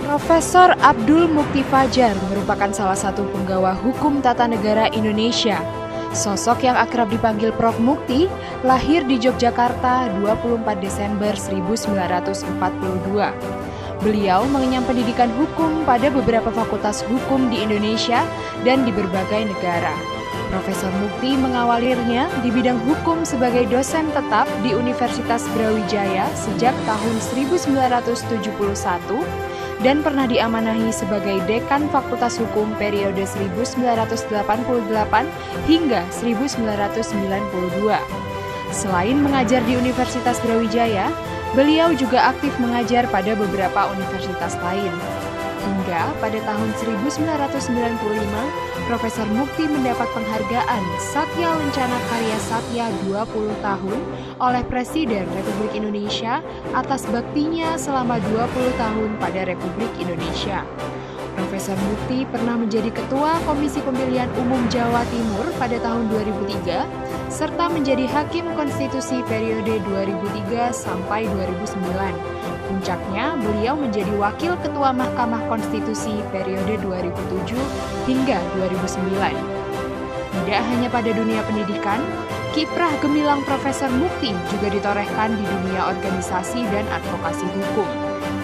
Profesor Abdul Mukti Fajar merupakan salah satu penggawa hukum tata negara Indonesia. Sosok yang akrab dipanggil Prof. Mukti lahir di Yogyakarta 24 Desember 1942. Beliau mengenyam pendidikan hukum pada beberapa fakultas hukum di Indonesia dan di berbagai negara. Profesor Mukti mengawalirnya di bidang hukum sebagai dosen tetap di Universitas Brawijaya sejak tahun 1971 dan pernah diamanahi sebagai Dekan Fakultas Hukum periode 1988 hingga 1992. Selain mengajar di Universitas Brawijaya, beliau juga aktif mengajar pada beberapa universitas lain. Hingga pada tahun 1995, Profesor Mukti mendapat penghargaan Satya Lencana Karya Satya 20 tahun oleh Presiden Republik Indonesia atas baktinya selama 20 tahun pada Republik Indonesia. Profesor Mukti pernah menjadi Ketua Komisi Pemilihan Umum Jawa Timur pada tahun 2003, serta menjadi Hakim Konstitusi periode 2003 sampai 2009. Puncaknya, beliau menjadi Wakil Ketua Mahkamah Konstitusi periode 2007 hingga 2009. Tidak hanya pada dunia pendidikan, kiprah gemilang Profesor Mukti juga ditorehkan di dunia organisasi dan advokasi hukum.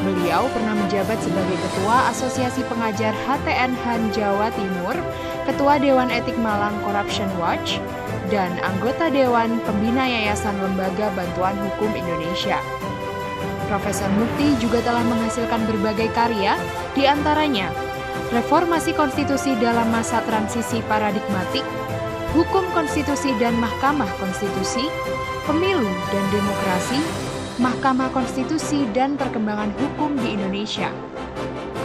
Beliau pernah menjabat sebagai Ketua Asosiasi Pengajar HTN Han Jawa Timur, Ketua Dewan Etik Malang Corruption Watch, dan anggota Dewan Pembina Yayasan Lembaga Bantuan Hukum Indonesia. Profesor Mukti juga telah menghasilkan berbagai karya, di antaranya Reformasi Konstitusi dalam Masa Transisi Paradigmatik, Hukum Konstitusi dan Mahkamah Konstitusi, Pemilu dan Demokrasi, Mahkamah Konstitusi dan Perkembangan Hukum di Indonesia.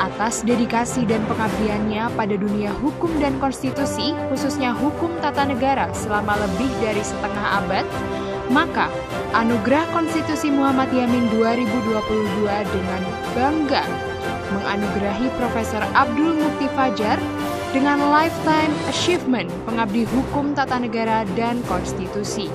Atas dedikasi dan pengabdiannya pada dunia hukum dan konstitusi, khususnya hukum tata negara selama lebih dari setengah abad, maka Anugerah Konstitusi Muhammad Yamin 2022 dengan bangga menganugerahi Profesor Abdul Mukti Fajar dengan Lifetime Achievement Pengabdi Hukum Tata Negara dan Konstitusi.